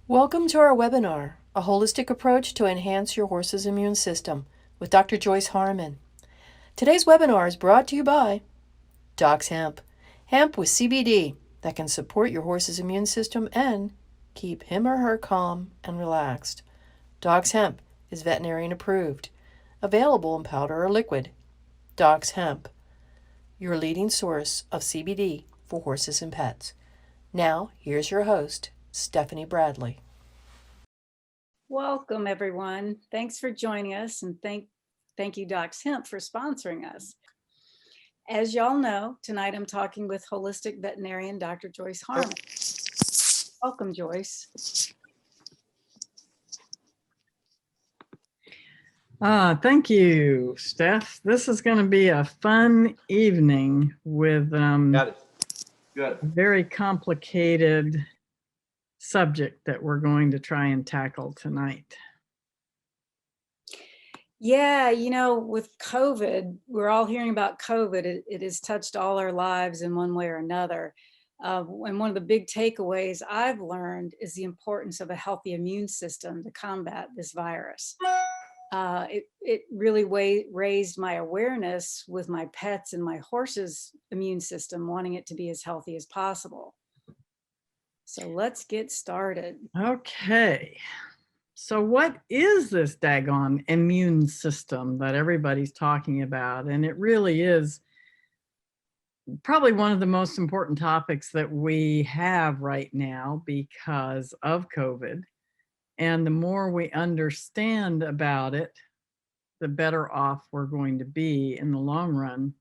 Welcome to our webinar, A Holistic Approach to Enhance Your Horse's Immune System, with Dr. Joyce Harman. Today's webinar is brought to you by Docs Hemp. Hemp with CBD that can support your horse's immune system and keep him or her calm and relaxed. Docs Hemp is veterinarian approved, available in powder or liquid. Docs Hemp, your leading source of CBD for horses and pets. Now, here's your host, Stephanie Bradley. Welcome, everyone. Thanks for joining us, and thank you, Docs Hemp, for sponsoring us. As y'all know, tonight I'm talking with holistic veterinarian Dr. Joyce Harman. Welcome, Joyce. Thank you, Steph. This is going to be a fun evening with Got it. Good. a very complicated subject that we're going to try and tackle tonight. Yeah, you know, with COVID, we're all hearing about COVID. It has touched all our lives in one way or another. And one of the big takeaways I've learned is the importance of a healthy immune system to combat this virus. It really raised my awareness with my pets and my horse's immune system, wanting it to be as healthy as possible. So let's get started. Okay. So what is this daggone immune system that everybody's talking about? And it really is probably one of the most important topics that we have right now because of COVID. And the more we understand about it, the better off we're going to be in the long run.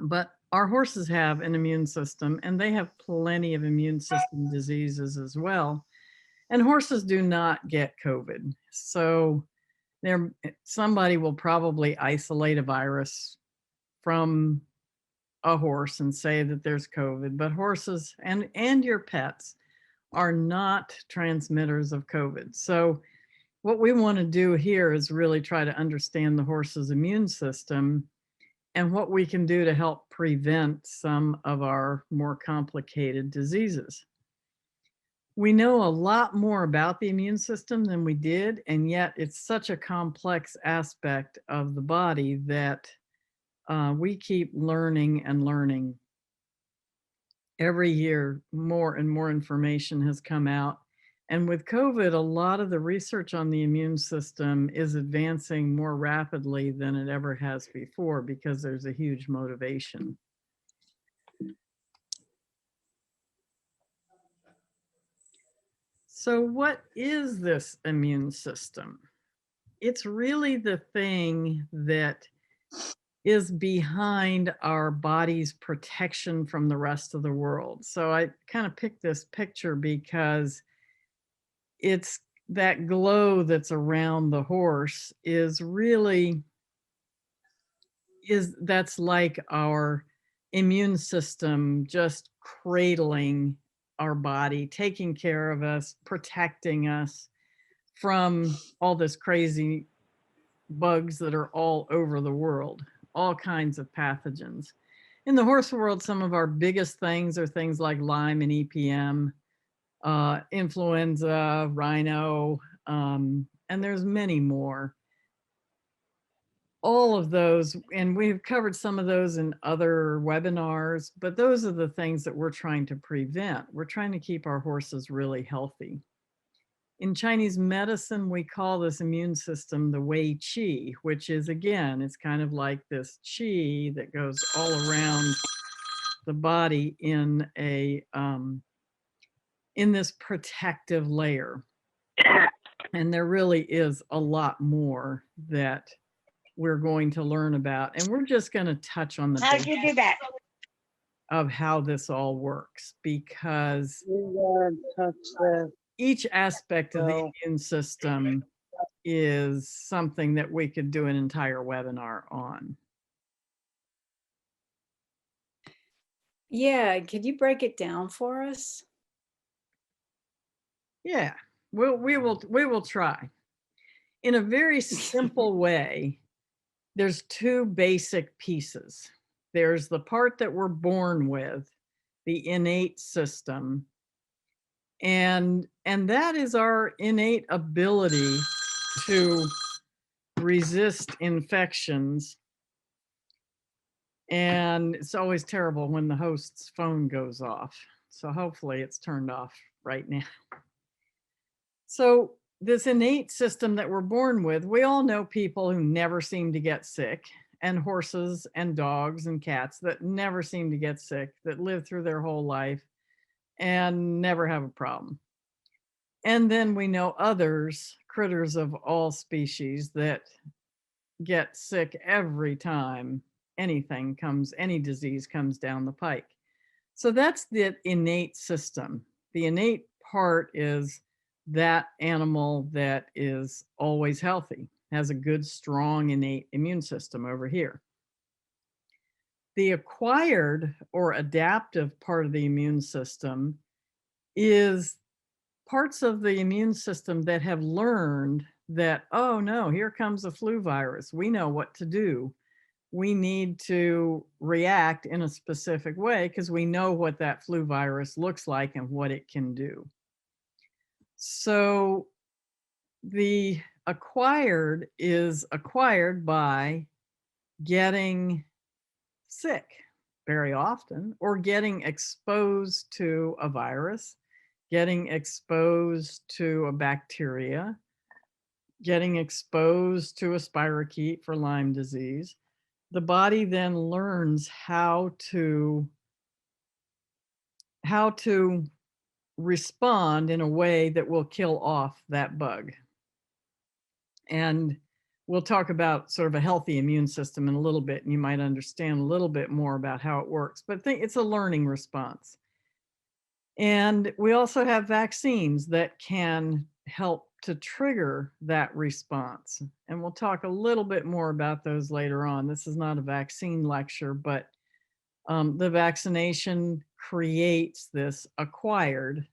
But our horses have an immune system, and they have plenty of immune system diseases as well. And horses do not get COVID. So somebody will probably isolate a virus from a horse and say that there's COVID, but horses and your pets are not transmitters of COVID. So what we want to do here is really try to understand the horse's immune system and what we can do to help prevent some of our more complicated diseases. We know a lot more about the immune system than we did, and yet it's such a complex aspect of the body that we keep learning and learning. Every year, more and more information has come out. And with COVID, a lot of the research on the immune system is advancing more rapidly than it ever has before because there's a huge motivation. So what is this immune system? It's really the thing that is behind our body's protection from the rest of the world. So I kind of picked this picture because it's that glow that's around the horse that's like our immune system just cradling our body, taking care of us, protecting us from all this crazy bugs that are all over the world, all kinds of pathogens. In the horse world, some of our biggest things are things like Lyme and EPM, influenza, rhino, and there's many more. All of those, and we've covered some of those in other webinars, but those are the things that we're trying to prevent. We're trying to keep our horses really healthy. In Chinese medicine, we call this immune system the Wei Qi, which is, again, it's kind of like this qi that goes all around the body in this protective layer. And there really is a lot more that we're going to learn about. And we're just going to touch on the How'd you do that? of how this all works, because each aspect of the immune system is something that we could do an entire webinar on. Yeah, could you break it down for us? Yeah, we will try. In a very simple way, there's two basic pieces. There's the part that we're born with, the innate system, And that is our innate ability to resist infections. And it's always terrible when the host's phone goes off. So hopefully it's turned off right now. So this innate system that we're born with, we all know people who never seem to get sick, and horses and dogs and cats that never seem to get sick, that live through their whole life and never have a problem. And then we know others, critters of all species, that get sick every time any disease comes down the pike. So that's the innate system. The innate part is that animal that is always healthy, has a good, strong, innate immune system over here. The acquired or adaptive part of the immune system is parts of the immune system that have learned that, oh no, here comes a flu virus. We know what to do. We need to react in a specific way because we know what that flu virus looks like and what it can do. So the acquired is acquired by getting sick very often, or getting exposed to a virus, getting exposed to a bacteria, getting exposed to a spirochete for Lyme disease. The body then learns how to respond in a way that will kill off that bug. And we'll talk about sort of a healthy immune system in a little bit, and you might understand a little bit more about how it works, but it's a learning response. And we also have vaccines that can help to trigger that response. And we'll talk a little bit more about those later on. This is not a vaccine lecture, but the vaccination creates this acquired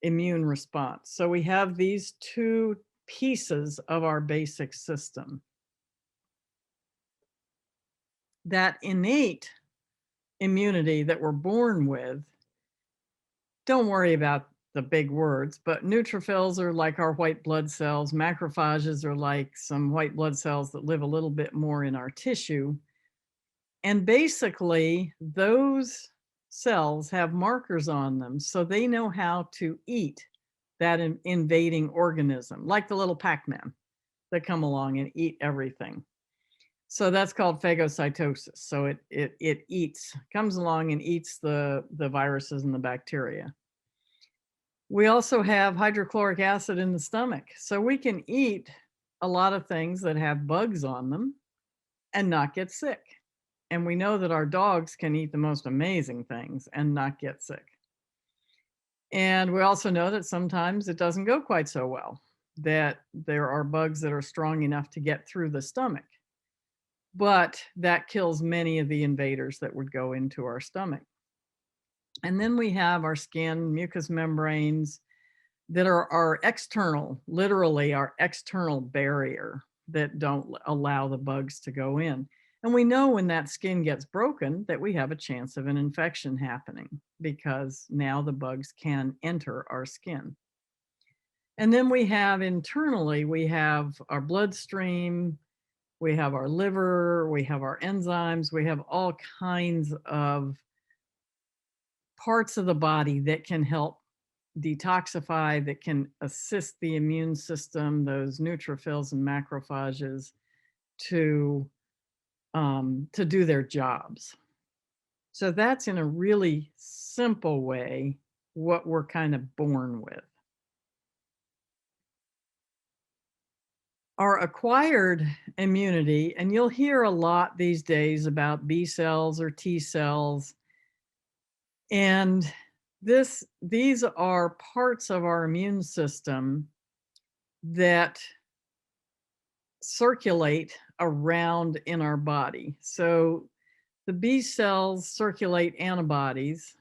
immune response. So we have these two pieces of our basic system. That innate immunity that we're born with, don't worry about the big words, but neutrophils are like our white blood cells. Macrophages are like some white blood cells that live a little bit more in our tissue. And basically, those cells have markers on them, so they know how to eat that invading organism, like the little Pac-Man that come along and eat everything. So that's called phagocytosis. So it comes along and eats the viruses and the bacteria. We also have hydrochloric acid in the stomach. So we can eat a lot of things that have bugs on them and not get sick. And we know that our dogs can eat the most amazing things and not get sick. And we also know that sometimes it doesn't go quite so well, that there are bugs that are strong enough to get through the stomach. But that kills many of the invaders that would go into our stomach. And then we have our skin, mucous membranes that are our external, literally our external barrier that don't allow the bugs to go in. And we know when that skin gets broken that we have a chance of an infection happening because now the bugs can enter our skin. And then we have internally, we have our bloodstream, we have our liver, we have our enzymes, we have all kinds of parts of the body that can help detoxify, that can assist the immune system, those neutrophils and macrophages to do their jobs. So that's in a really simple way what we're kind of born with. Our acquired immunity, and you'll hear a lot these days about B cells or T cells, and these are parts of our immune system that circulate around in our body. So the B cells circulate antibodies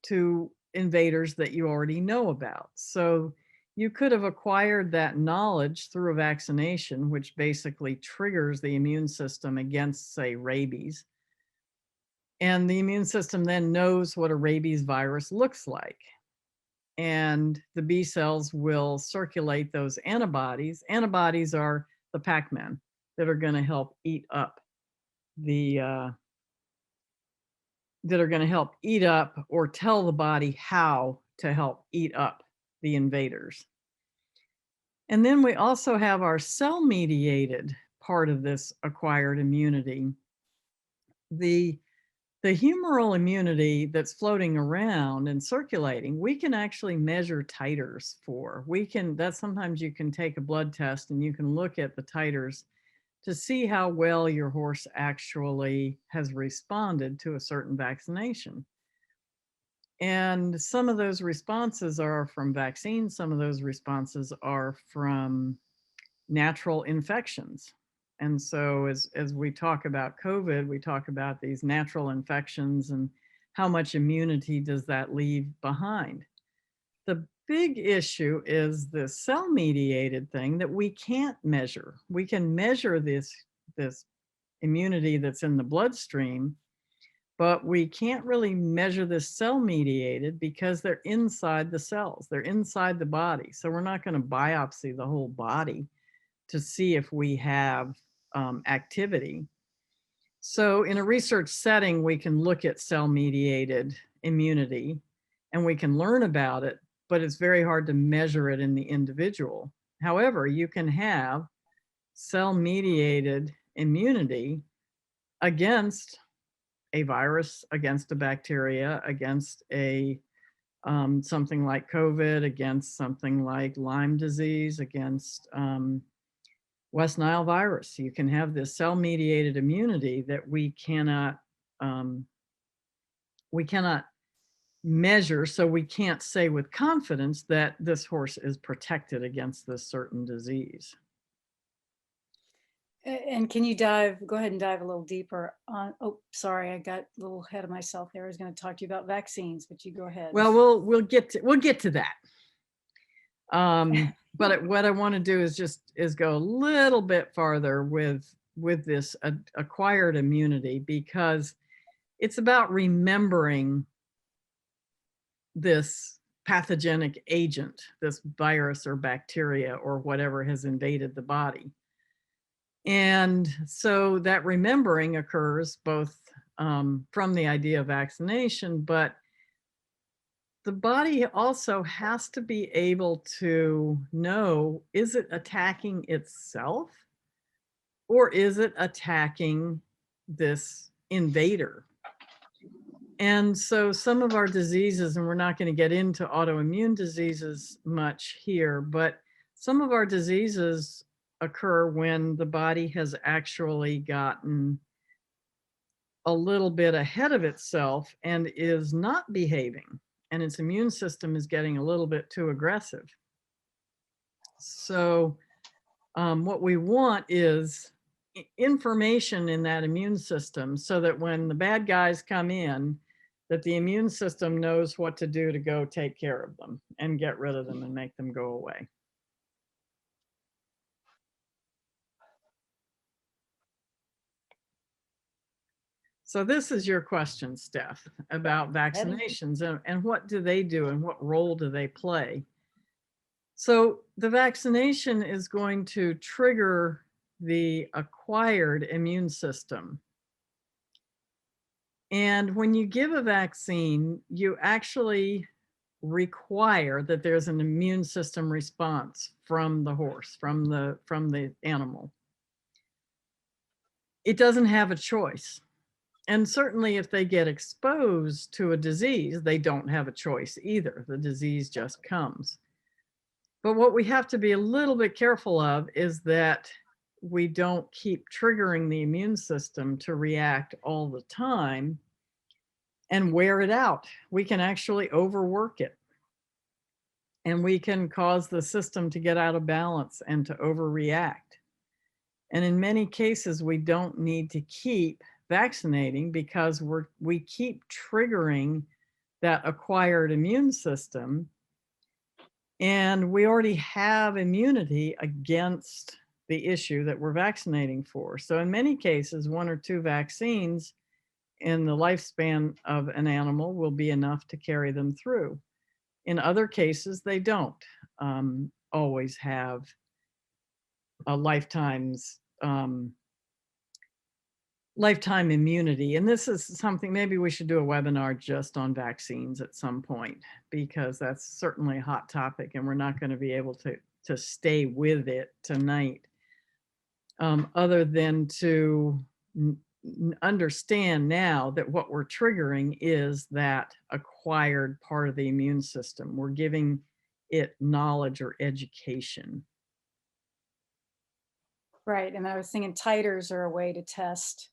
to invaders that you already know about. So you could have acquired that knowledge through a vaccination, which basically triggers the immune system against, say, rabies. And the immune system then knows what a rabies virus looks like. and the B cells will circulate those antibodies. Antibodies are the Pac-Man that are going to help eat up or tell the body how to help eat up the invaders. And then we also have our cell-mediated part of this acquired immunity. The humoral immunity that's floating around and circulating, we can actually measure titers for. Sometimes you can take a blood test and you can look at the titers to see how well your horse actually has responded to a certain vaccination. And some of those responses are from vaccines, some of those responses are from natural infections. And so as we talk about COVID, we talk about these natural infections and how much immunity does that leave behind. The big issue is the cell-mediated thing that we can't measure. We can measure this immunity that's in the bloodstream, but we can't really measure this cell-mediated because they're inside the cells, they're inside the body. So we're not going to biopsy the whole body to see if we have activity. So in a research setting, we can look at cell-mediated immunity and we can learn about it, but it's very hard to measure it in the individual. However, you can have cell-mediated immunity against a virus, against a bacteria, against a something like COVID, against something like Lyme disease, against West Nile virus. You can have this cell-mediated immunity that we cannot measure, so we can't say with confidence that this horse is protected against this certain disease. And can you go ahead and dive a little deeper on, oh, sorry, I got a little ahead of myself there. I was going to talk to you about vaccines, but you go ahead. Well, we'll get to that. But what I want to do is go a little bit farther with this acquired immunity, because it's about remembering this pathogenic agent, this virus or bacteria or whatever has invaded the body. And so that remembering occurs both from the idea of vaccination, but the body also has to be able to know, is it attacking itself or is it attacking this invader? And so some of our diseases, and we're not going to get into autoimmune diseases much here, but some of our diseases occur when the body has actually gotten a little bit ahead of itself and is not behaving, and its immune system is getting a little bit too aggressive. So what we want is information in that immune system so that when the bad guys come in, that the immune system knows what to do to go take care of them and get rid of them and make them go away. So this is your question, Steph, about vaccinations and what do they do and what role do they play? So the vaccination is going to trigger the acquired immune system. And when you give a vaccine, you actually require that there's an immune system response from the horse, from the animal. It doesn't have a choice. And certainly if they get exposed to a disease, they don't have a choice either. The disease just comes. But what we have to be a little bit careful of is that we don't keep triggering the immune system to react all the time and wear it out. We can actually overwork it. And we can cause the system to get out of balance and to overreact. And in many cases, we don't need to keep vaccinating because we keep triggering that acquired immune system, and we already have immunity against the issue that we're vaccinating for. So in many cases, 1 or 2 vaccines in the lifespan of an animal will be enough to carry them through. In other cases, they don't always have a lifetime immunity. And this is something, maybe we should do a webinar just on vaccines at some point, because that's certainly a hot topic and we're not going to be able to stay with it tonight, other than to understand now that what we're triggering is that acquired part of the immune system. We're giving it knowledge or education. Right. And I was thinking titers are a way to test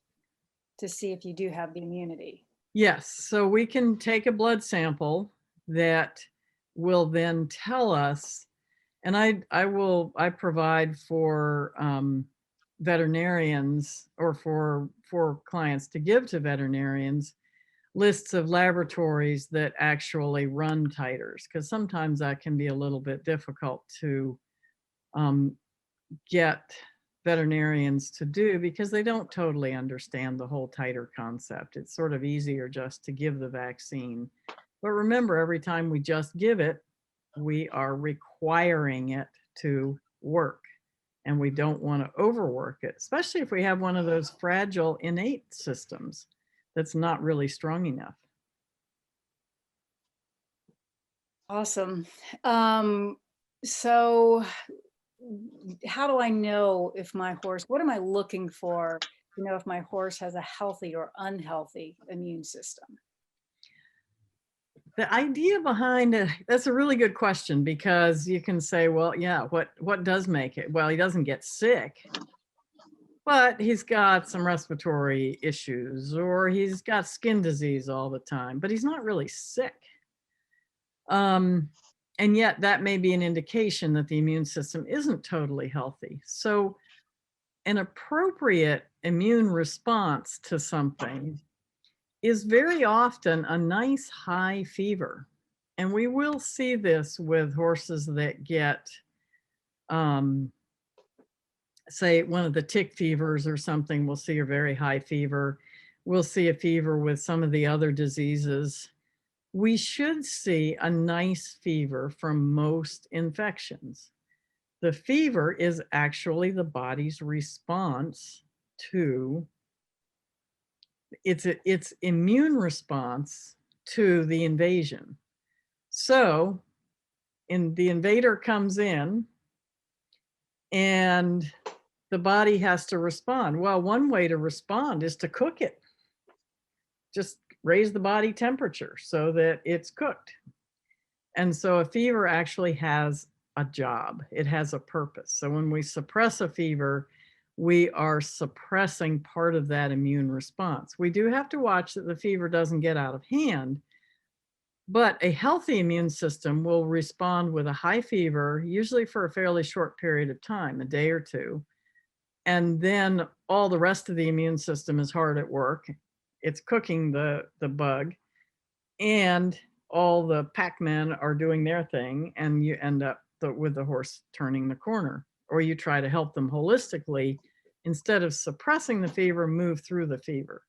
to see if you do have the immunity. Yes. So we can take a blood sample that will then tell us, and I provide for veterinarians, or for clients to give to veterinarians, lists of laboratories that actually run titers, because sometimes that can be a little bit difficult to get veterinarians to do, because they don't totally understand the whole titer concept. It's sort of easier just to give the vaccine. But remember, every time we just give it, we are requiring it to work. And we don't want to overwork it, especially if we have one of those fragile innate systems that's not really strong enough. Awesome. So how do I know if my horse, what am I looking for to know if my horse has a healthy or unhealthy immune system? The idea behind it, that's a really good question, because you can say, well, yeah, what does make it? Well, he doesn't get sick, but he's got some respiratory issues, or he's got skin disease all the time, but he's not really sick. And yet that may be an indication that the immune system isn't totally healthy. So an appropriate immune response to something is very often a nice high fever. And we will see this with horses that get, say, one of the tick fevers or something. We'll see a very high fever. We'll see a fever with some of the other diseases. We should see a nice fever from most infections. The fever is actually the body's response to its immune response to the invasion. So the invader comes in and the body has to respond. Well, one way to respond is to cook it. Just raise the body temperature so that it's cooked. And so a fever actually has a job. It has a purpose. So when we suppress a fever, we are suppressing part of that immune response. We do have to watch that the fever doesn't get out of hand, but a healthy immune system will respond with a high fever, usually for a fairly short period of time, a day or two. And then all the rest of the immune system is hard at work. It's cooking the bug, and all the pac-men are doing their thing, and you end up with the horse turning the corner. Or you try to help them holistically, instead of suppressing the fever, move through the fever.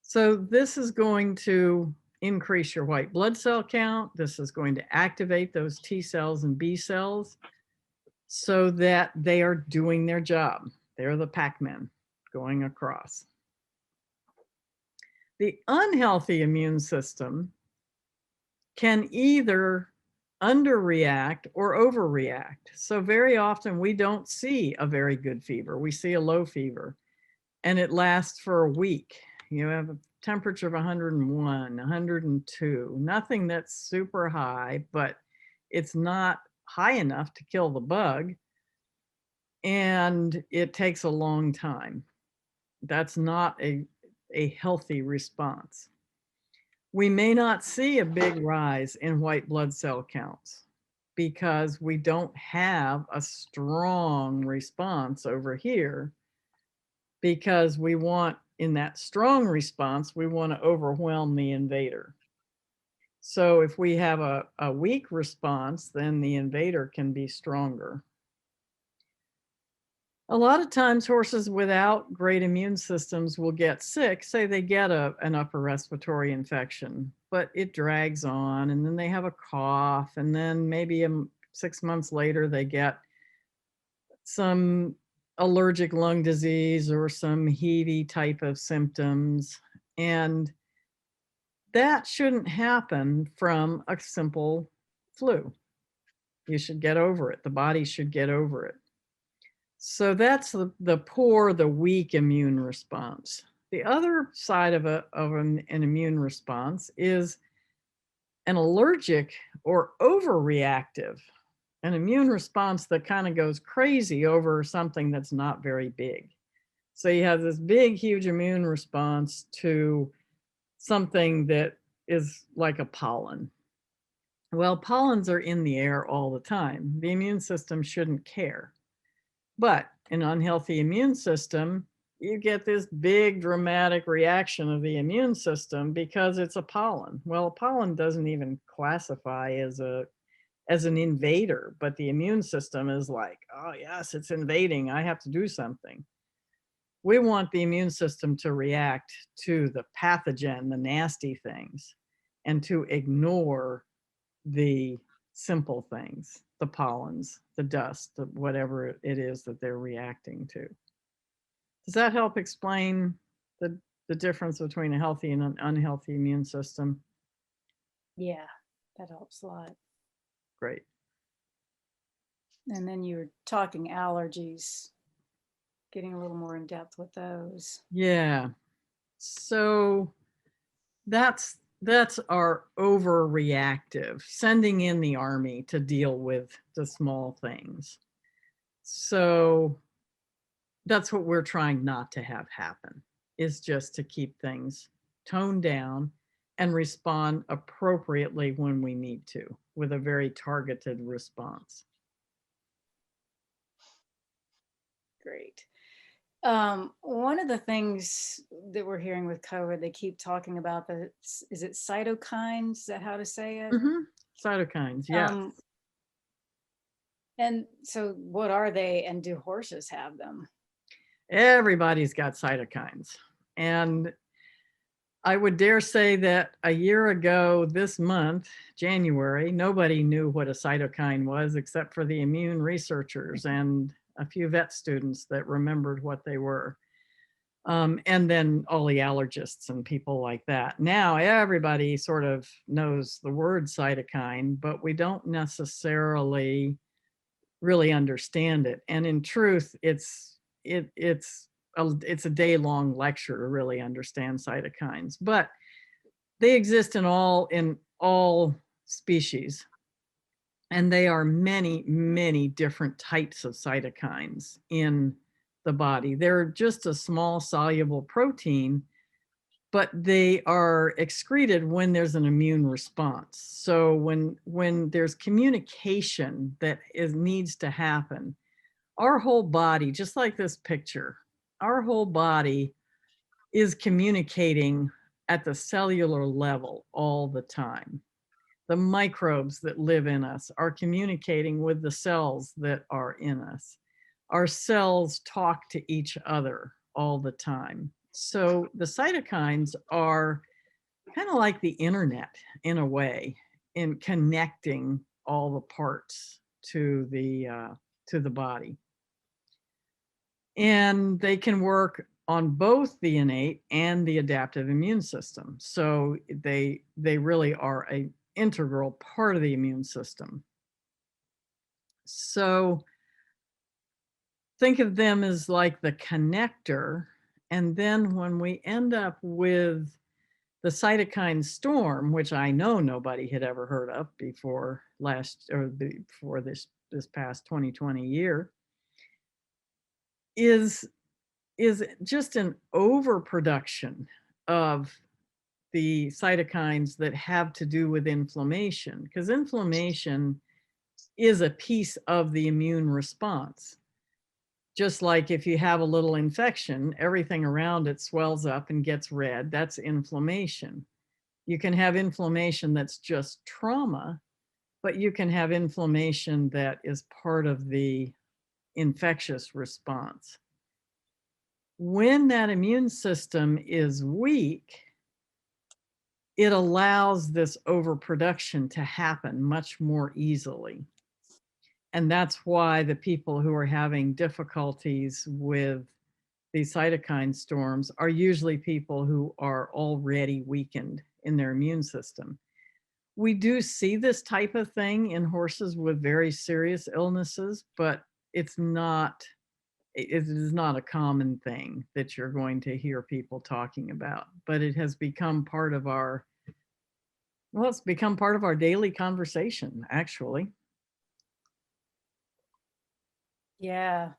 So this is going to increase your white blood cell count. This is going to activate those T cells and B cells so that they are doing their job. They're the pac-men going across. The unhealthy immune system can either underreact or overreact. So very often we don't see a very good fever. We see a low fever, and it lasts for a week. You have a temperature of 101, 102, nothing that's super high, but it's not high enough to kill the bug. And it takes a long time. That's not a healthy response. We may not see a big rise in white blood cell counts because we don't have a strong response over here, because we want, in that strong response, we want to overwhelm the invader. So if we have a weak response, then the invader can be stronger. A lot of times horses without great immune systems will get sick. Say they get an upper respiratory infection. but it drags on, and then they have a cough, and then maybe 6 months later they get some allergic lung disease or some heavy type of symptoms. And that shouldn't happen from a simple flu. You should get over it. The body should get over it. So that's the weak immune response. The other side of an immune response is an allergic or overreactive, an immune response that kind of goes crazy over something that's not very big. So you have this big, huge immune response to something that is like a pollen. Well, pollens are in the air all the time. The immune system shouldn't care. But in an unhealthy immune system, you get this big dramatic reaction of the immune system because it's a pollen. Well, pollen doesn't even classify as an invader, but the immune system is like, oh yes, it's invading. I have to do something. We want the immune system to react to the pathogen, the nasty things, and to ignore the simple things, the pollens, the dust, whatever it is that they're reacting to. Does that help explain the difference between a healthy and an unhealthy immune system? Yeah, that helps a lot. Great. And then you were talking allergies, getting a little more in depth with those. Yeah. So that's our overreactive, sending in the army to deal with the small things. So that's what we're trying not to have happen, is just to keep things toned down and respond appropriately when we need to, with a very targeted response. Great. One of the things that we're hearing with COVID, they keep talking about is it cytokines? Is that how to say it? Cytokines, yes. And so what are they, and do horses have them? Everybody's got cytokines. And I would dare say that a year ago this month, January, nobody knew what a cytokine was except for the immune researchers and a few vet students that remembered what they were. And then all the allergists and people like that. Now everybody sort of knows the word cytokine, but we don't necessarily really understand it. And in truth, it's a day-long lecture to really understand cytokines, but they exist in all species. And they are many, many different types of cytokines in the body. They're just a small soluble protein, but they are excreted when there's an immune response. So when there's communication that needs to happen, our whole body, just like this picture, our whole body is communicating at the cellular level all the time. The microbes that live in us are communicating with the cells that are in us. Our cells talk to each other all the time. So the cytokines are kind of like the internet in a way, in connecting all the parts to the body. And they can work on both the innate and the adaptive immune system. So they really are an integral part of the immune system. So think of them as like the connector. And then when we end up with the cytokine storm, which I know nobody had ever heard of before this past 2020 year, is just an overproduction of the cytokines that have to do with inflammation, because inflammation is a piece of the immune response. Just like if you have a little infection, everything around it swells up and gets red. That's inflammation. You can have inflammation that's just trauma, but you can have inflammation that is part of the infectious response. When that immune system is weak, it allows this overproduction to happen much more easily. And that's why the people who are having difficulties with these cytokine storms are usually people who are already weakened in their immune system. We do see this type of thing in horses with very serious illnesses, but it is not a common thing that you're going to hear people talking about. But it has become part of our, well, it's become part of our daily conversation, actually. Yeah,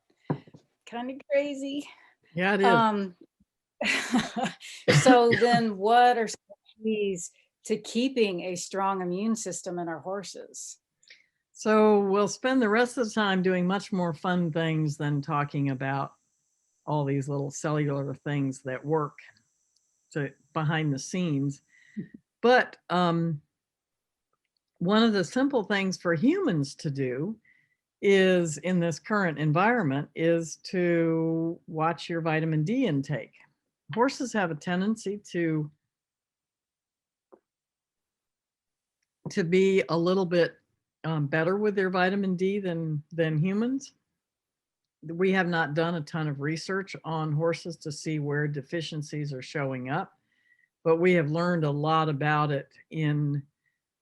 kind of crazy. Yeah, it is. So then what are some keys to keeping a strong immune system in our horses? So we'll spend the rest of the time doing much more fun things than talking about all these little cellular things that work behind the scenes. But one of the simple things for humans to do is, in this current environment, is to watch your vitamin D intake. Horses have a tendency to be a little bit better with their vitamin D than humans. We have not done a ton of research on horses to see where deficiencies are showing up, but we have learned a lot about it in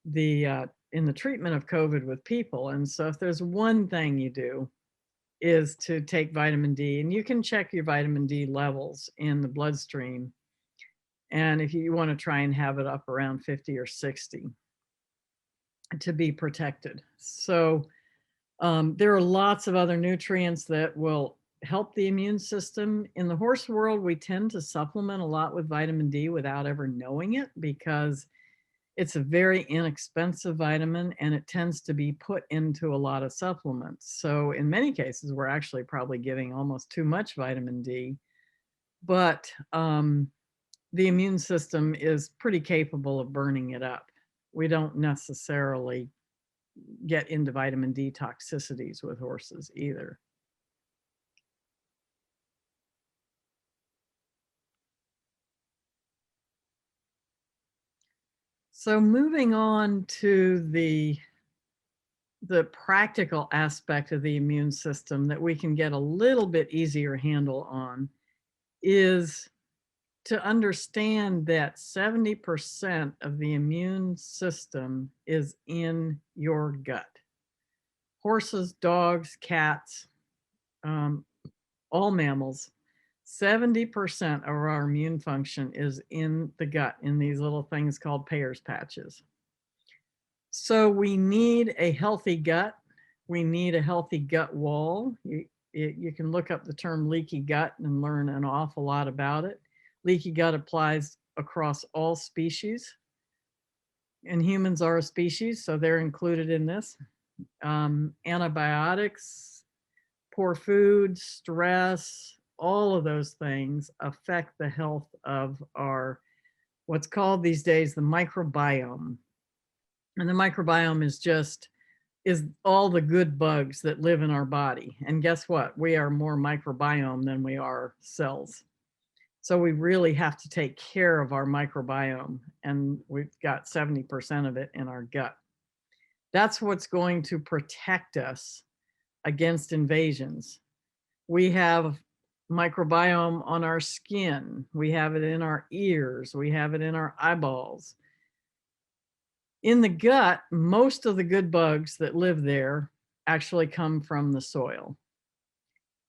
the treatment of COVID with people. And so if there's one thing you do is to take vitamin D, and you can check your vitamin D levels in the bloodstream. And if you want to try and have it up around 50 or 60 to be protected. So there are lots of other nutrients that will help the immune system. In the horse world, we tend to supplement a lot with vitamin D without ever knowing it, because it's a very inexpensive vitamin and it tends to be put into a lot of supplements. So in many cases, we're actually probably giving almost too much vitamin D, but the immune system is pretty capable of burning it up. We don't necessarily get into vitamin D toxicities with horses either. So moving on to the practical aspect of the immune system that we can get a little bit easier handle on is to understand that 70% of the immune system is in your gut. Horses, dogs, cats, all mammals, 70% of our immune function is in the gut, in these little things called Peyer's patches. So we need a healthy gut. We need a healthy gut wall. You can look up the term leaky gut and learn an awful lot about it. Leaky gut applies across all species, and humans are a species, so they're included in this. Antibiotics, poor food, stress, all of those things affect the health of our, what's called these days, the microbiome. And the microbiome is all the good bugs that live in our body. And guess what? We are more microbiome than we are cells. So we really have to take care of our microbiome, and we've got 70% of it in our gut. That's what's going to protect us against invasions. We have microbiome on our skin. We have it in our ears. We have it in our eyeballs. In the gut, most of the good bugs that live there actually come from the soil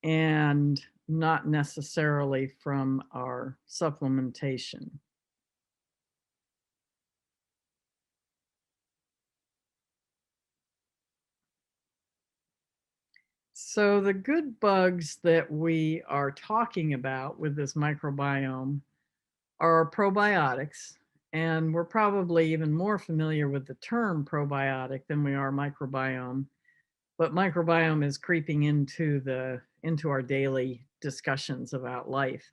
and not necessarily from our supplementation. So the good bugs that we are talking about with this microbiome are probiotics, and we're probably even more familiar with the term probiotic than we are microbiome, but microbiome is creeping into our daily discussions about life.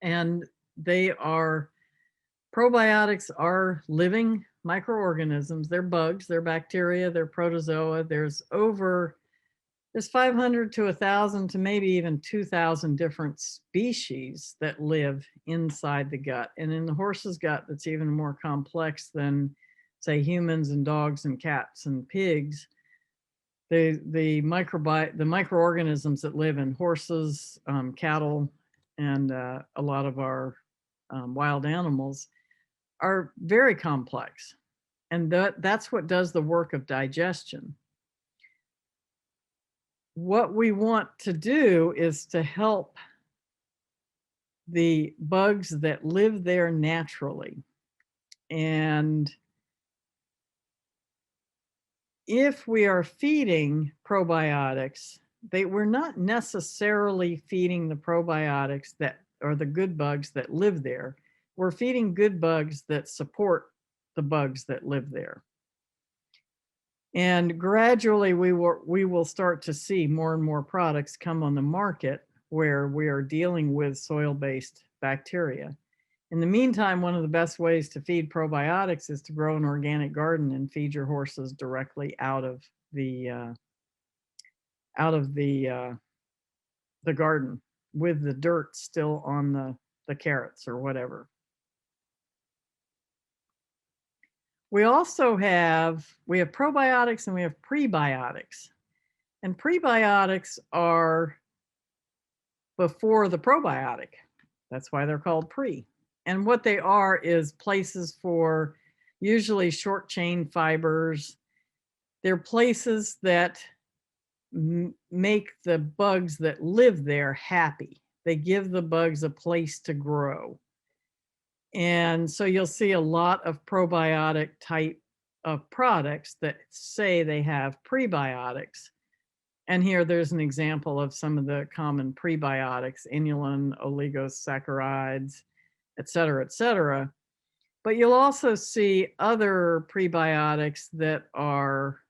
And probiotics are living microorganisms. They're bugs, they're bacteria, they're protozoa. There's There's 500 to 1,000 to maybe even 2,000 different species that live inside the gut. And in the horse's gut, that's even more complex than, say, humans and dogs and cats and pigs. The microorganisms that live in horses, cattle, and a lot of our wild animals are very complex. And that's what does the work of digestion. What we want to do is to help the bugs that live there naturally. And if we are feeding probiotics, we're not necessarily feeding the probiotics that are the good bugs that live there. We're feeding good bugs that support the bugs that live there. And gradually we will start to see more and more products come on the market where we are dealing with soil-based bacteria. In the meantime, one of the best ways to feed probiotics is to grow an organic garden and feed your horses directly out of the garden with the dirt still on the carrots or whatever. We also have probiotics and we have prebiotics. And prebiotics are before the probiotic. That's why they're called pre. And what they are is places for usually short chain fibers. They're places that make the bugs that live there happy. They give the bugs a place to grow. And so you'll see a lot of probiotic type of products that say they have prebiotics. And here there's an example of some of the common prebiotics, inulin, oligosaccharides, et cetera, et cetera. But you'll also see other prebiotics that are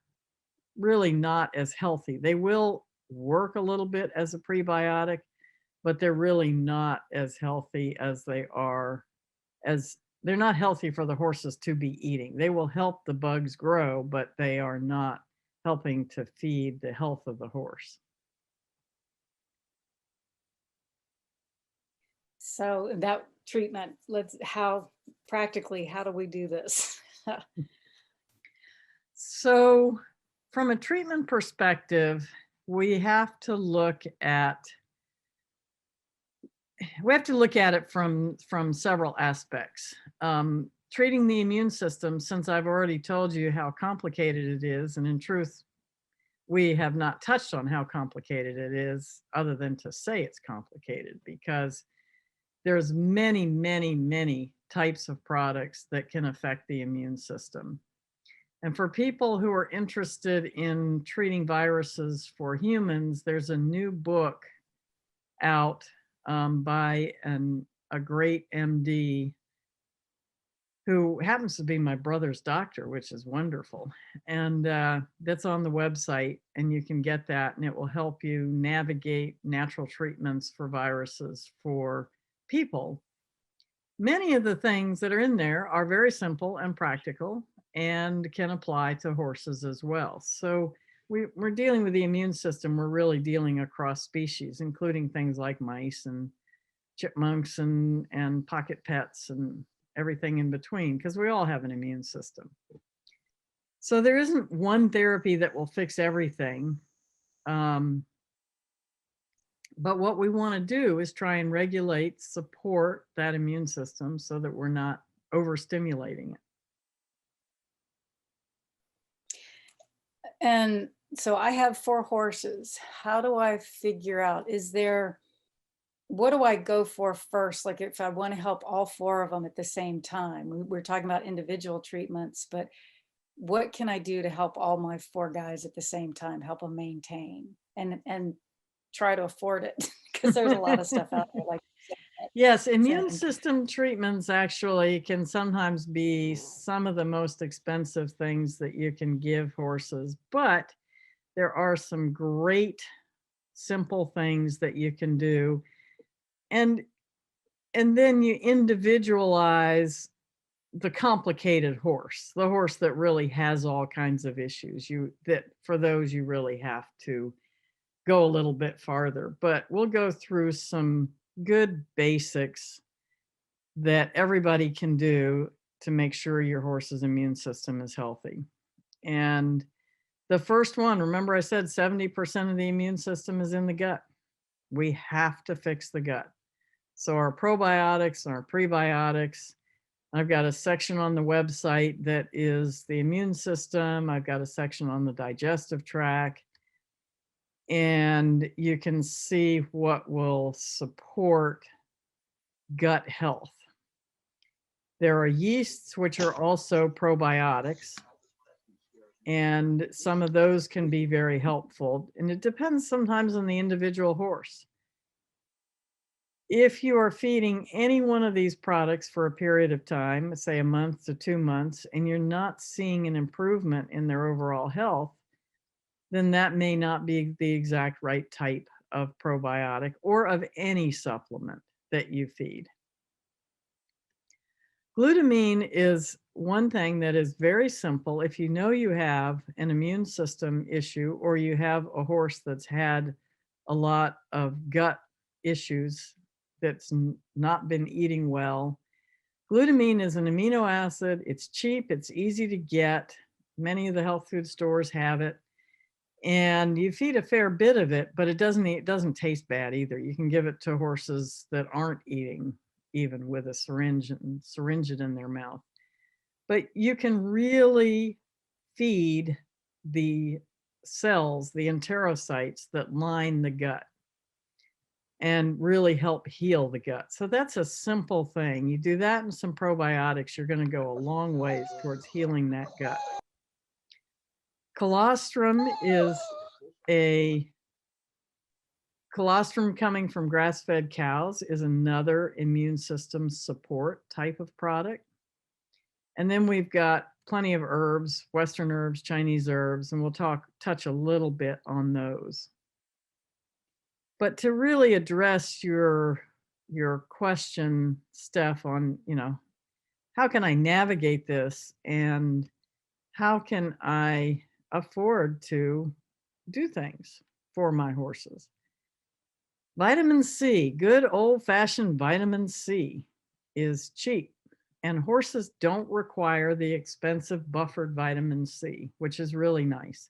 really not as healthy. They will work a little bit as a prebiotic, but they're really not as healthy as they're not healthy for the horses to be eating. They will help the bugs grow, but they are not helping to feed the health of the horse. So that treatment, how do we do this? So from a treatment perspective, we have to look at it from several aspects. Treating the immune system, since I've already told you how complicated it is, and in truth, we have not touched on how complicated it is other than to say it's complicated, because there's many, many, many types of products that can affect the immune system. And for people who are interested in treating viruses for humans, there's a new book out by a great MD who happens to be my brother's doctor, which is wonderful. And that's on the website, and you can get that, and it will help you navigate natural treatments for viruses for people. Many of the things that are in there are very simple and practical and can apply to horses as well. So we're dealing with the immune system. We're really dealing across species, including things like mice and chipmunks and pocket pets and everything in between, because we all have an immune system. So there isn't one therapy that will fix everything. But what we want to do is try and regulate, support that immune system so that we're not overstimulating it. And so I have 4 horses. How do I figure out, what do I go for first? Like if I want to help all 4 of them at the same time, we're talking about individual treatments, but what can I do to help all my 4 guys at the same time, help them maintain and try to afford it? Because there's a lot of stuff out there. Like yes, immune system treatments actually can sometimes be some of the most expensive things that you can give horses, but there are some great simple things that you can do. And then you individualize the complicated horse, the horse that really has all kinds of issues. That for those you really have to go a little bit farther, but we'll go through some good basics that everybody can do to make sure your horse's immune system is healthy. And the first one, remember I said 70% of the immune system is in the gut. We have to fix the gut. So our probiotics and our prebiotics, I've got a section on the website that is the immune system. I've got a section on the digestive tract. And you can see what will support gut health. There are yeasts, which are also probiotics. And some of those can be very helpful. And it depends sometimes on the individual horse. If you are feeding any one of these products for a period of time, say a month to 2 months, and you're not seeing an improvement in their overall health, then that may not be the exact right type of probiotic or of any supplement that you feed. Glutamine is one thing that is very simple. If you know you have an immune system issue or you have a horse that's had a lot of gut issues that's not been eating well, glutamine is an amino acid. It's cheap, it's easy to get. Many of the health food stores have it. And you feed a fair bit of it, but it doesn't taste bad either. You can give it to horses that aren't eating, even with a syringe it in their mouth. But you can really feed the cells, the enterocytes that line the gut, and really help heal the gut. So that's a simple thing. You do that and some probiotics, you're going to go a long ways towards healing that gut. Colostrum coming from grass-fed cows is another immune system support type of product. And then we've got plenty of herbs, Western herbs, Chinese herbs, and we'll touch a little bit on those. But to really address your question, Steph, on, how can I navigate this and how can I afford to do things for my horses? Vitamin C, good old-fashioned vitamin C, is cheap, and horses don't require the expensive buffered vitamin C, which is really nice.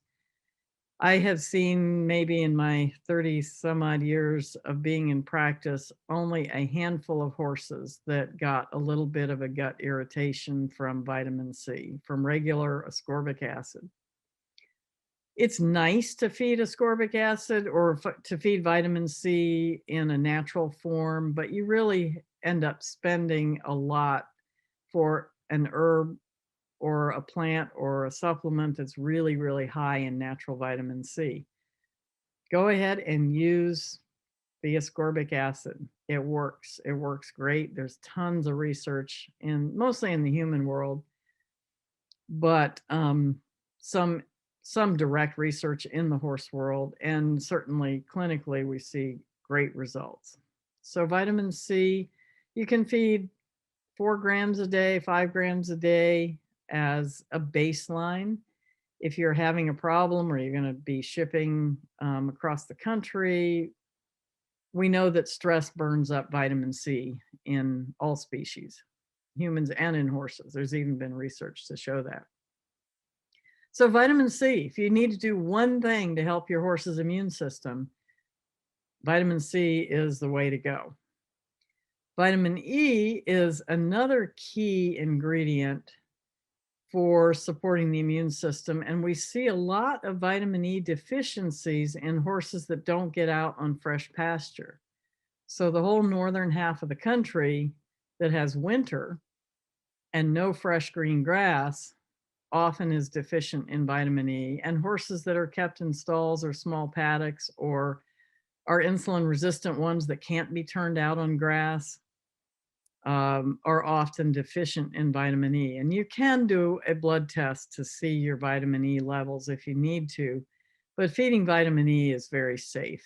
I have seen, maybe in my 30 some odd years of being in practice, only a handful of horses that got a little bit of a gut irritation from vitamin C, from regular ascorbic acid. It's nice to feed ascorbic acid or to feed vitamin C in a natural form, but you really end up spending a lot for an herb or a plant or a supplement that's really, really high in natural vitamin C. Go ahead and use the ascorbic acid. It works. It works great. There's tons of research, mostly in the human world, but some direct research in the horse world, and certainly clinically we see great results. So vitamin C, you can feed 4 grams a day, 5 grams a day as a baseline. If you're having a problem or you're going to be shipping across the country, we know that stress burns up vitamin C in all species, humans and in horses. There's even been research to show that. So vitamin C, if you need to do one thing to help your horse's immune system, vitamin C is the way to go. Vitamin E is another key ingredient for supporting the immune system. And we see a lot of vitamin E deficiencies in horses that don't get out on fresh pasture. So the whole northern half of the country that has winter and no fresh green grass often is deficient in vitamin E, and horses that are kept in stalls or small paddocks or are insulin resistant ones that can't be turned out on grass are often deficient in vitamin E. And you can do a blood test to see your vitamin E levels if you need to, but feeding vitamin E is very safe.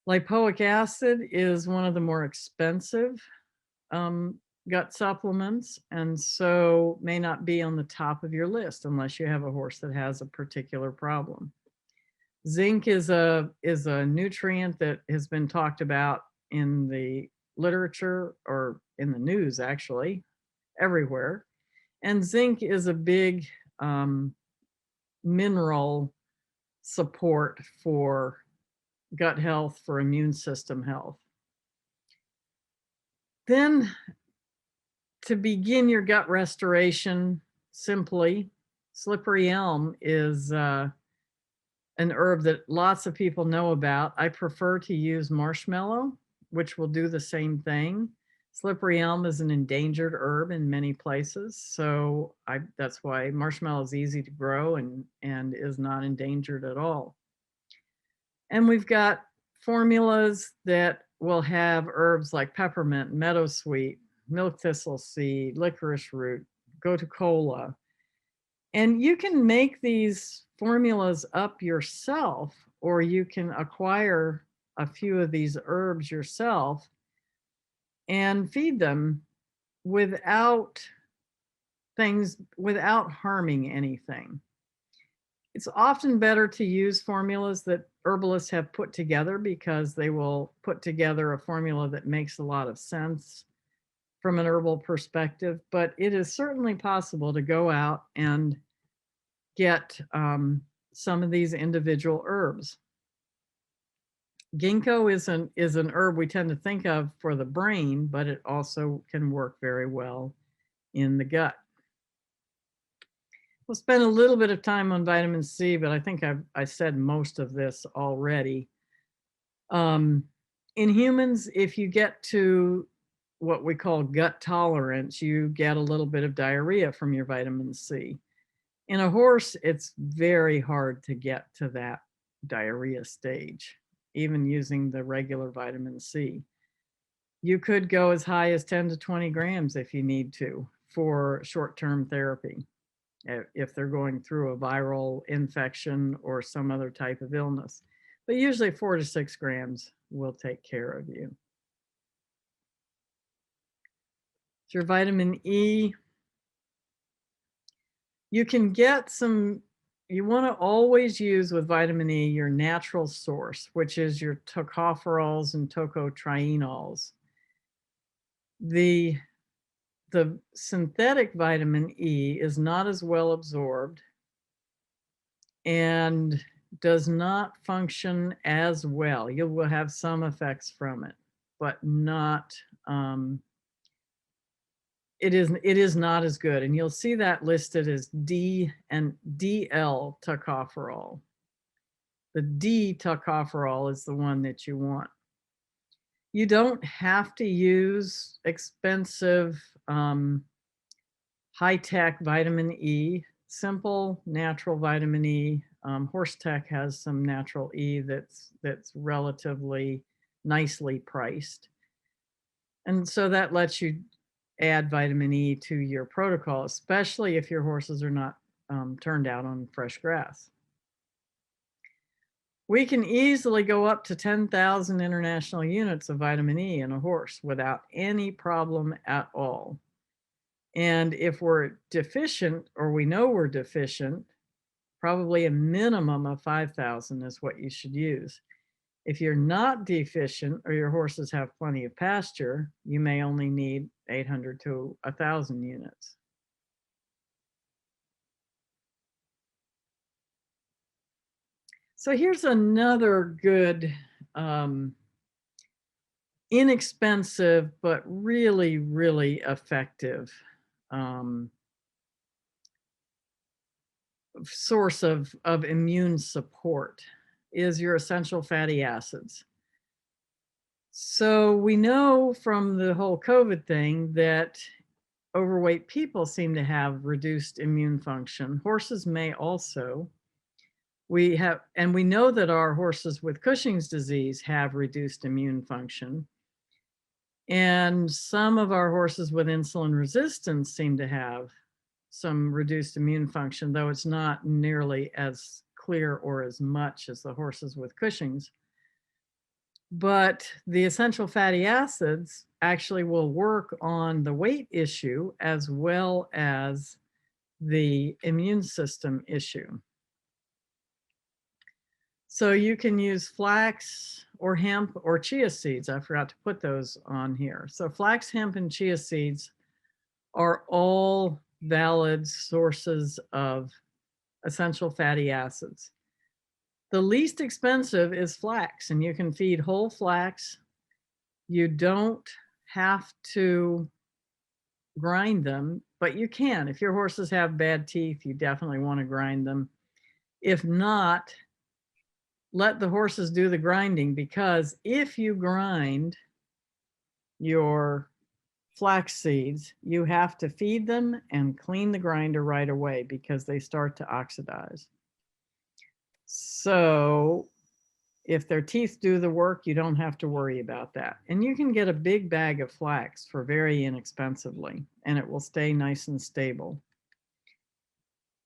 Lipoic acid is one of the more expensive gut supplements, and so may not be on the top of your list unless you have a horse that has a particular problem. Zinc is a nutrient that has been talked about in the literature or in the news, actually, everywhere. And zinc is a big mineral support for gut health, for immune system health. Then, to begin your gut restoration simply, slippery elm is an herb that lots of people know about. I prefer to use marshmallow, which will do the same thing. Slippery elm is an endangered herb in many places, so that's why marshmallow is easy to grow and is not endangered at all. And we've got formulas that will have herbs like peppermint, meadowsweet, milk thistle seed, licorice root, gotu kola. And you can make these formulas up yourself, or you can acquire a few of these herbs yourself and feed them without harming anything. It's often better to use formulas that herbalists have put together because they will put together a formula that makes a lot of sense from an herbal perspective, but it is certainly possible to go out and get some of these individual herbs. Ginkgo is an herb we tend to think of for the brain, but it also can work very well in the gut. We'll spend a little bit of time on vitamin C, but I think I said most of this already. In humans, if you get to what we call gut tolerance, you get a little bit of diarrhea from your vitamin C. In a horse, it's very hard to get to that diarrhea stage, even using the regular vitamin C. You could go as high as 10 to 20 grams if you need to for short-term therapy, if they're going through a viral infection or some other type of illness. But usually 4 to 6 grams will take care of you. It's your vitamin E. You can get you want to always use with vitamin E your natural source, which is your tocopherols and tocotrienols. The synthetic vitamin E is not as well absorbed and does not function as well. You will have some effects from it, but not it is not as good. And you'll see that listed as D and DL tocopherol. The D tocopherol is the one that you want. You don't have to use expensive high-tech vitamin E. Simple natural vitamin E. Horse Tech has some natural E that's relatively nicely priced. And so that lets you add vitamin E to your protocol, especially if your horses are not turned out on fresh grass. We can easily go up to 10,000 international units of vitamin E in a horse without any problem at all. And if we're deficient, or we know we're deficient, probably a minimum of 5,000 is what you should use. If you're not deficient, or your horses have plenty of pasture, you may only need 800 to 1,000 units. So here's another good, inexpensive, but really, really effective source of immune support is your essential fatty acids. So we know from the whole COVID thing that overweight people seem to have reduced immune function. Horses may also. We know that our horses with Cushing's disease have reduced immune function. And some of our horses with insulin resistance seem to have some reduced immune function, though it's not nearly as clear or as much as the horses with Cushing's. But the essential fatty acids actually will work on the weight issue as well as the immune system issue. So you can use flax or hemp or chia seeds. I forgot to put those on here. So flax, hemp, and chia seeds are all valid sources of essential fatty acids. The least expensive is flax, and you can feed whole flax. You don't have to grind them, but you can. If your horses have bad teeth, you definitely want to grind them. If not, let the horses do the grinding, because if you grind your flax seeds, you have to feed them and clean the grinder right away because they start to oxidize. So if their teeth do the work, you don't have to worry about that. And you can get a big bag of flax for very inexpensively, and it will stay nice and stable.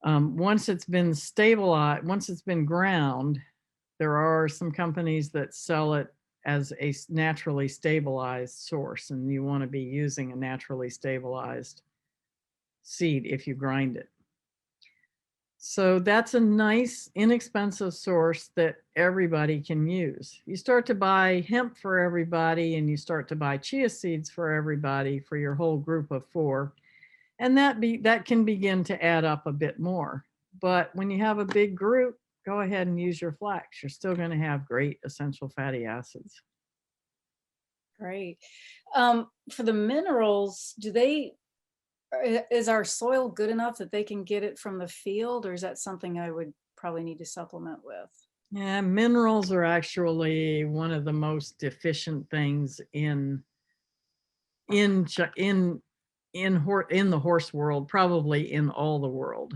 Once it's been stabilized, once it's been ground, there are some companies that sell it as a naturally stabilized source, and you want to be using a naturally stabilized seed if you grind it. So that's a nice, inexpensive source that everybody can use. You start to buy hemp for everybody, and you start to buy chia seeds for everybody for your whole group of 4. And that can begin to add up a bit more. But when you have a big group, go ahead and use your flax. You're still going to have great essential fatty acids. Great. For the minerals, is our soil good enough that they can get it from the field, or is that something I would probably need to supplement with? Yeah, minerals are actually one of the most deficient things in the horse world, probably in all the world,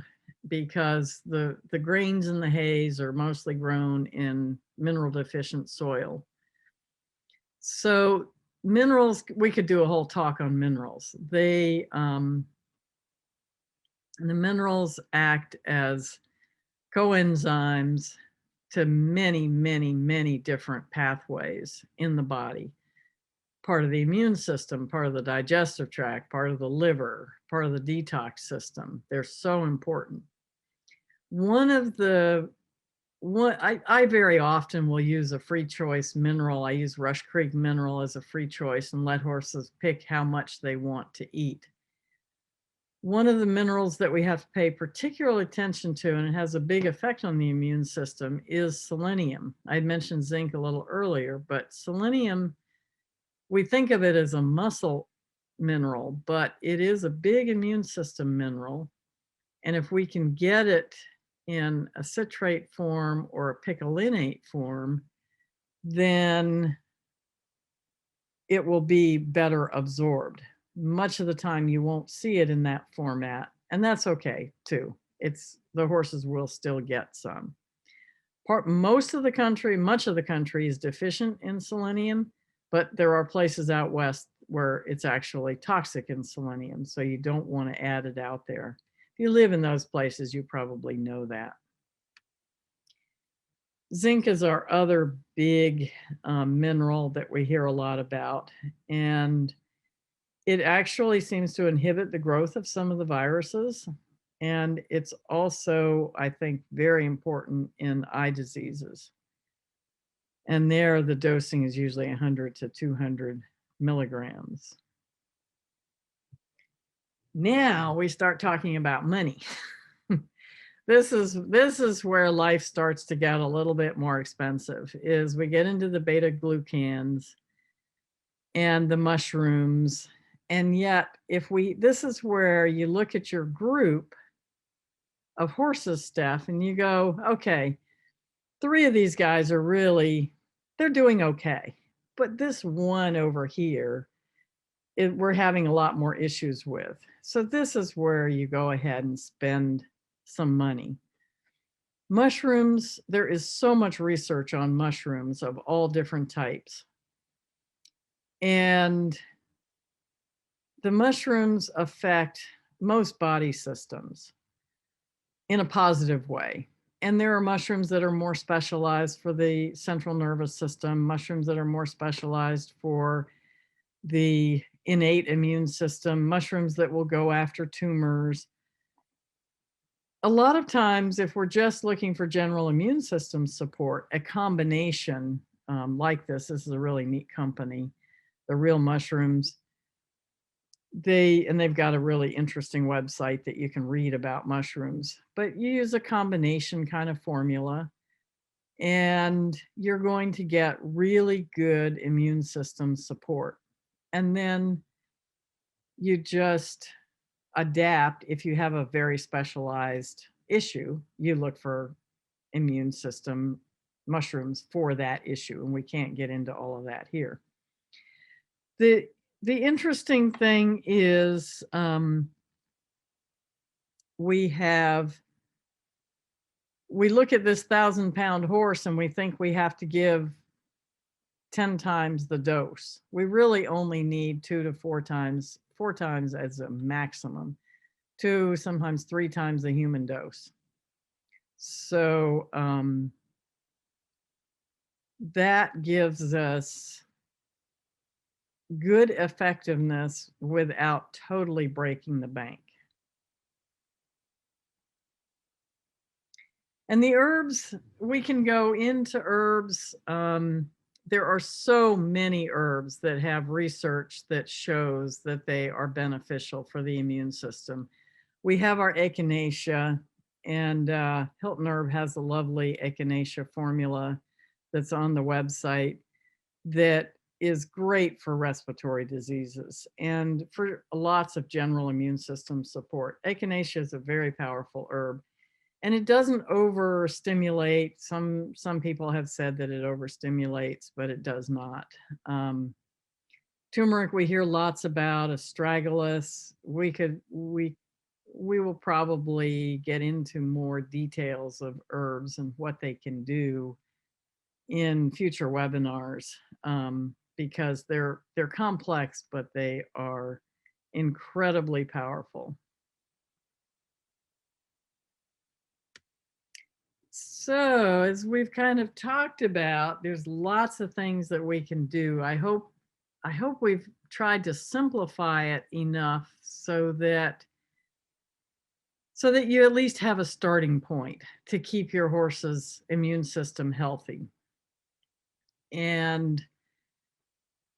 because the grains and the hays are mostly grown in mineral deficient soil. So minerals, we could do a whole talk on minerals. The minerals act as coenzymes to many, many, many different pathways in the body. Part of the immune system, part of the digestive tract, part of the liver, part of the detox system. They're so important. I very often will use a free choice mineral. I use Rush Creek mineral as a free choice and let horses pick how much they want to eat. One of the minerals that we have to pay particular attention to, and it has a big effect on the immune system, is selenium. I mentioned zinc a little earlier, but selenium, we think of it as a muscle mineral, but it is a big immune system mineral. And if we can get it in a citrate form or a picolinate form, then it will be better absorbed. Much of the time you won't see it in that format, and that's okay too. The horses will still get some. Much of the country is deficient in selenium, but there are places out west where it's actually toxic in selenium, so you don't want to add it out there. If you live in those places, you probably know that. Zinc is our other big mineral that we hear a lot about, and it actually seems to inhibit the growth of some of the viruses. And it's also, I think, very important in eye diseases. And there, the dosing is usually 100 to 200 milligrams. Now we start talking about money. This is where life starts to get a little bit more expensive, is we get into the beta glucans and the mushrooms. And yet, this is where you look at your group of horses, Steph, and you go, okay, 3 of these guys they're doing okay. But this one over here, we're having a lot more issues with. So this is where you go ahead and spend some money. Mushrooms, there is so much research on mushrooms of all different types. And the mushrooms affect most body systems in a positive way. And there are mushrooms that are more specialized for the central nervous system, mushrooms that are more specialized for the innate immune system, mushrooms that will go after tumors. a lot of times, if we're just looking for general immune system support, a combination like this is a really neat company, The Real Mushrooms. They've got a really interesting website that you can read about mushrooms, but you use a combination kind of formula and you're going to get really good immune system support. And then you just adapt. If you have a very specialized issue, you look for immune system mushrooms for that issue, and we can't get into all of that here. The interesting thing is we look at this 1,000-pound horse and we think we have to give 10 times the dose. We really only need 2 to 4 times as a maximum, 2, sometimes 3 times the human dose. So that gives us good effectiveness without totally breaking the bank. And the herbs, we can go into herbs. There are so many herbs that have research that shows that they are beneficial for the immune system. We have our Echinacea, and Hilton Herb has a lovely Echinacea formula that's on the website that is great for respiratory diseases and for lots of general immune system support. Echinacea is a very powerful herb, and it doesn't overstimulate. Some people have said that it overstimulates, but it does not. Turmeric, we hear lots about. Astragalus, we will probably get into more details of herbs and what they can do in future webinars, because they're complex, but they are incredibly powerful. So as we've kind of talked about, there's lots of things that we can do. I hope we've tried to simplify it enough so that you at least have a starting point to keep your horse's immune system healthy. And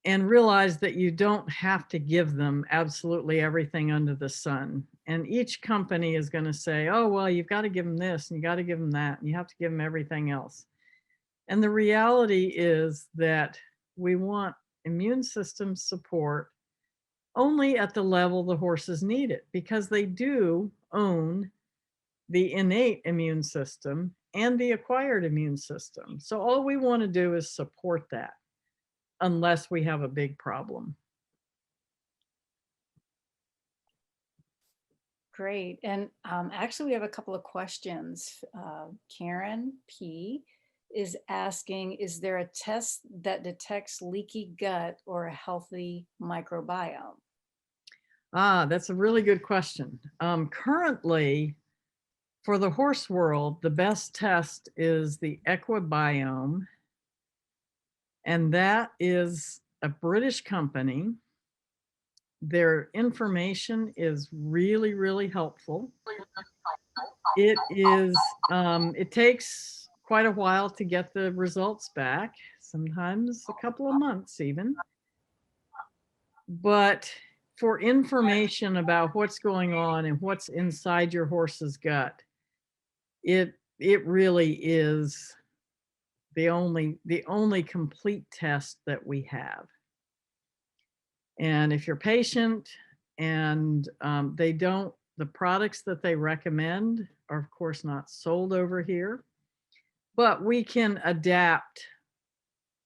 realize that you don't have to give them absolutely everything under the sun. And each company is going to say, oh, well, you've got to give them this and you got to give them that, and you have to give them everything else. And the reality is that we want immune system support only at the level the horses need it, because they do own the innate immune system and the acquired immune system. So all we want to do is support that, unless we have a big problem. Great. And actually, we have a couple of questions. Karen P. is asking, is there a test that detects leaky gut or a healthy microbiome? That's a really good question. Currently, for the horse world, the best test is the Equibiome, and that is a British company. Their information is really, really helpful. It is, it takes quite a while to get the results back, sometimes a couple of months even. But for information about what's going on and what's inside your horse's gut, it really is the only complete test that we have. And if you're patient and the products that they recommend are of course not sold over here, but we can adapt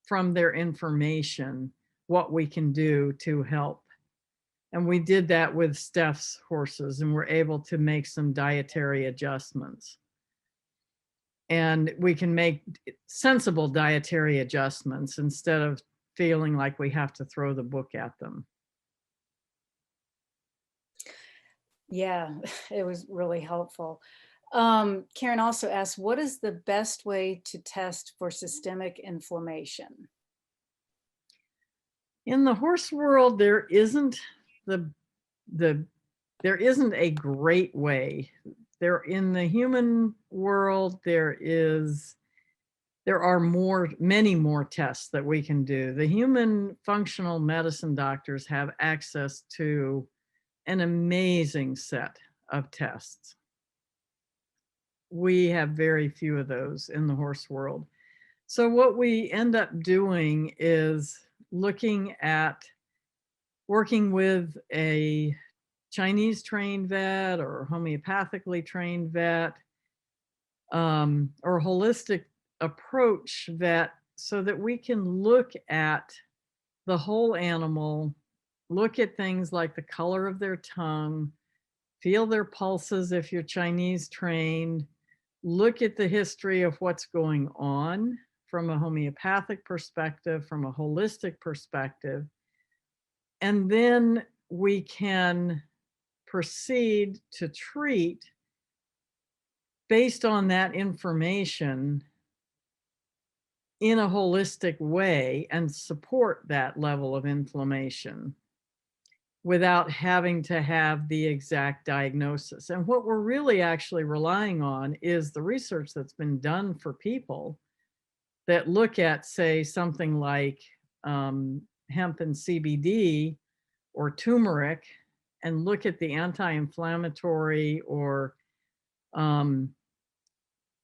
from their information what we can do to help. And we did that with Steph's horses, and we're able to make some dietary adjustments. And we can make sensible dietary adjustments instead of feeling like we have to throw the book at them. Yeah, it was really helpful. Karen also asked, what is the best way to test for systemic inflammation? In the horse world, there isn't a great way. there in the human world, there are many more tests that we can do. The human functional medicine doctors have access to an amazing set of tests. We have very few of those in the horse world. So what we end up doing is working with a Chinese trained vet or homeopathically trained vet, or holistic approach vet, so that we can look at the whole animal, look at things like the color of their tongue, feel their pulses if you're Chinese trained, look at the history of what's going on from a homeopathic perspective, from a holistic perspective, and then we can proceed to treat based on that information in a holistic way and support that level of inflammation without having to have the exact diagnosis. And what we're really actually relying on is the research that's been done for people that look at, say, something like hemp and CBD or turmeric, and look at the anti-inflammatory or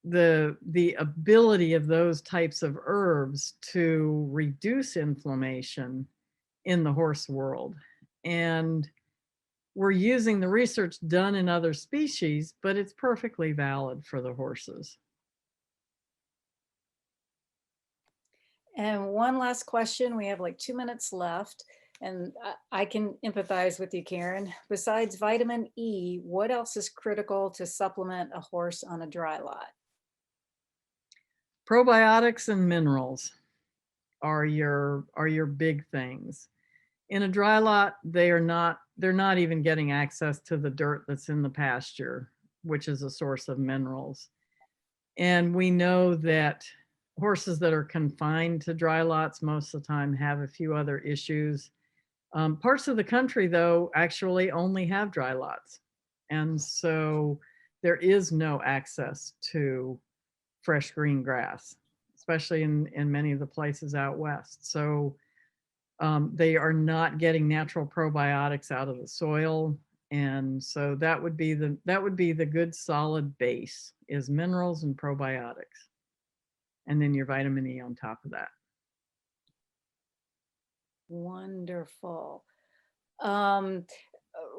the ability of those types of herbs to reduce inflammation in the horse world. And we're using the research done in other species, but it's perfectly valid for the horses. And one last question. We have like 2 minutes left, and I can empathize with you, Karen. Besides vitamin E, what else is critical to supplement a horse on a dry lot? Probiotics and minerals are your big things. In a dry lot, they're not even getting access to the dirt that's in the pasture, which is a source of minerals. And we know that horses that are confined to dry lots most of the time have a few other issues. Parts of the country, though, actually only have dry lots. And so there is no access to fresh green grass, especially in many of the places out west. So they are not getting natural probiotics out of the soil. And so that would be the good solid base, is minerals and probiotics. And then your vitamin E on top of that. Wonderful.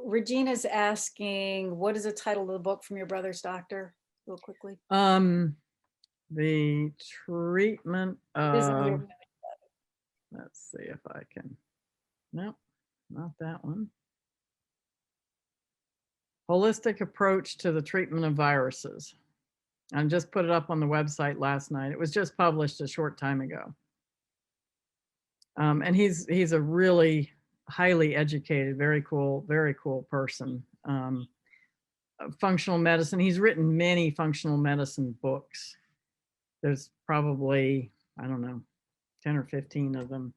Regina's asking, what is the title of the book from your brother's doctor, real quickly? The treatment of, let's see if I can, nope, not that one. Holistic Approach to the Treatment of Viruses. I just put it up on the website last night. It was just published a short time ago. And he's a really highly educated, very cool person. Functional medicine. He's written many functional medicine books. There's probably, I don't know, 10 or 15 of them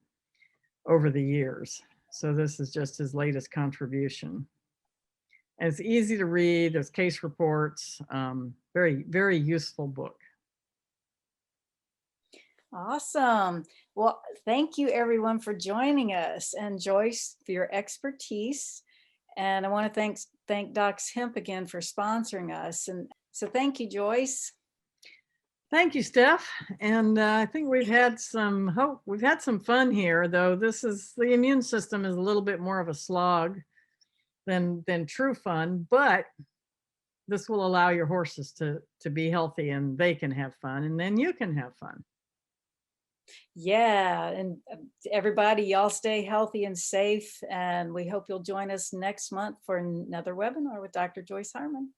over the years. So this is just his latest contribution. And it's easy to read. There's case reports. Very, very useful book. Awesome. Well, thank you everyone for joining us, and Joyce for your expertise. And I want to thank Docs Hemp again for sponsoring us. And so thank you, Joyce. Thank you, Steph. And I think we've had some hope. We've had some fun here, though. The immune system is a little bit more of a slog than true fun, but this will allow your horses to be healthy, and they can have fun, and then you can have fun. Yeah, and everybody, y'all stay healthy and safe, and we hope you'll join us next month for another webinar with Dr. Joyce Harman.